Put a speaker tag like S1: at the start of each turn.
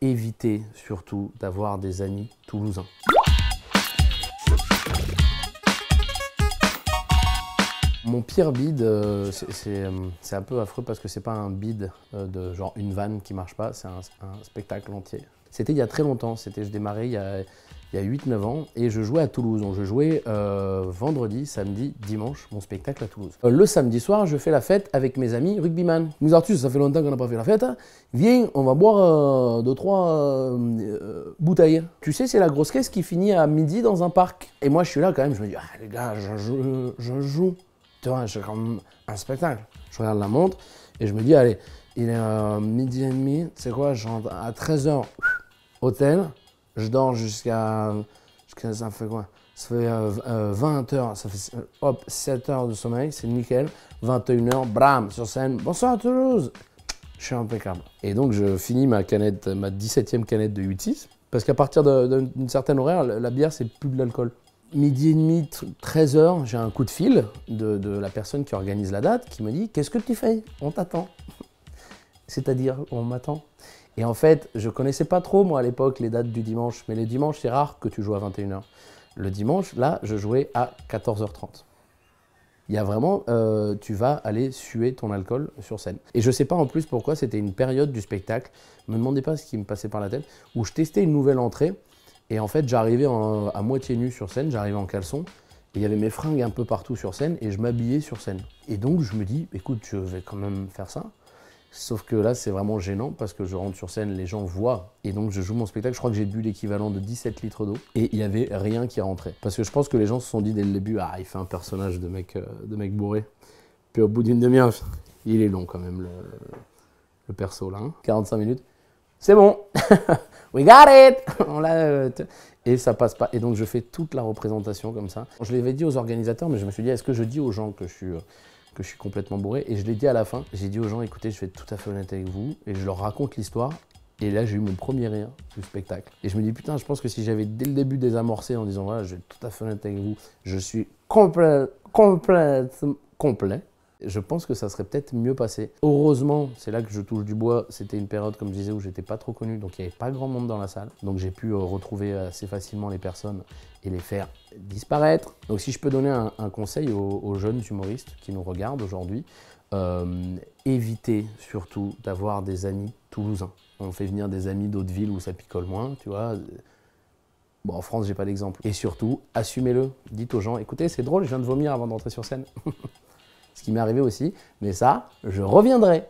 S1: évitez surtout d'avoir des amis toulousains. Mon pire bide, c'est un peu affreux parce que c'est pas un bide de genre une vanne qui marche pas, c'est un spectacle entier. C'était il y a très longtemps, je démarrais il y a 8-9 ans et je jouais à Toulouse. Donc je jouais vendredi, samedi, dimanche, mon spectacle à Toulouse. Le samedi soir, je fais la fête avec mes amis rugbyman. Ils nous Arthus, ça fait longtemps qu'on n'a pas fait la fête. Viens, on va boire 2-3 bouteilles. Tu sais, c'est la grosse caisse qui finit à midi dans un parc. Et moi, je suis là quand même, je me dis, ah les gars, je joue. Tu vois, j'ai comme un spectacle. Je regarde la montre et je me dis, allez, il est midi et demi, c'est quoi, je rentre à 13h, hôtel, je dors jusqu'à ça fait quoi? Ça fait 20h, ça fait hop, 7 heures de sommeil, c'est nickel. 21h, bram, sur scène, bonsoir Toulouse. Je suis impeccable. Et donc je finis ma 17e canette de 8-6, parce qu'à partir d'une certaine horaire, la bière, c'est plus de l'alcool. Midi et demi, 13h, j'ai un coup de fil de la personne qui organise la date qui me dit « Qu'est-ce que tu fais? On t'attend. » C'est-à-dire, on m'attend. Et en fait, je connaissais pas trop, moi, à l'époque, les dates du dimanche. Mais les dimanches, c'est rare que tu joues à 21h. Le dimanche, là, je jouais à 14h30. Il y a vraiment, tu vas aller suer ton alcool sur scène. Et je sais pas en plus pourquoi, c'était une période du spectacle, me demandez pas ce qui me passait par la tête, où je testais une nouvelle entrée. Et en fait, j'arrivais à moitié nu sur scène, j'arrivais en caleçon, et il y avait mes fringues un peu partout sur scène, et je m'habillais sur scène. Et donc, je me dis, écoute, je vais quand même faire ça. Sauf que là, c'est vraiment gênant, parce que je rentre sur scène, les gens voient, et donc je joue mon spectacle. Je crois que j'ai bu l'équivalent de 17 litres d'eau, et il n'y avait rien qui rentrait. Parce que je pense que les gens se sont dit dès le début, ah, il fait un personnage de mec bourré. Puis au bout d'une demi-heure, il est long quand même, le perso là, hein. 45 minutes. C'est bon, we got it. Et ça passe pas. Et donc je fais toute la représentation comme ça. Je l'avais dit aux organisateurs, mais je me suis dit, est-ce que je dis aux gens que je suis complètement bourré? Et je l'ai dit à la fin. J'ai dit aux gens, écoutez, je vais être tout à fait honnête avec vous. Et je leur raconte l'histoire. Et là, j'ai eu mon premier rire du spectacle. Et je me dis, putain, je pense que si j'avais dès le début désamorcé en disant, voilà, je vais être tout à fait honnête avec vous, je suis complet. Je pense que ça serait peut-être mieux passé. Heureusement, c'est là que je touche du bois, c'était une période, comme je disais, où j'étais pas trop connu, donc il n'y avait pas grand monde dans la salle. Donc j'ai pu retrouver assez facilement les personnes et les faire disparaître. Donc si je peux donner un conseil aux jeunes humoristes qui nous regardent aujourd'hui, évitez surtout d'avoir des amis toulousains. On fait venir des amis d'autres villes où ça picole moins, tu vois. Bon, en France, j'ai pas d'exemple. Et surtout, assumez-le. Dites aux gens, écoutez, c'est drôle, je viens de vomir avant d'entrer sur scène. Ce qui m'est arrivé aussi, mais ça, je reviendrai.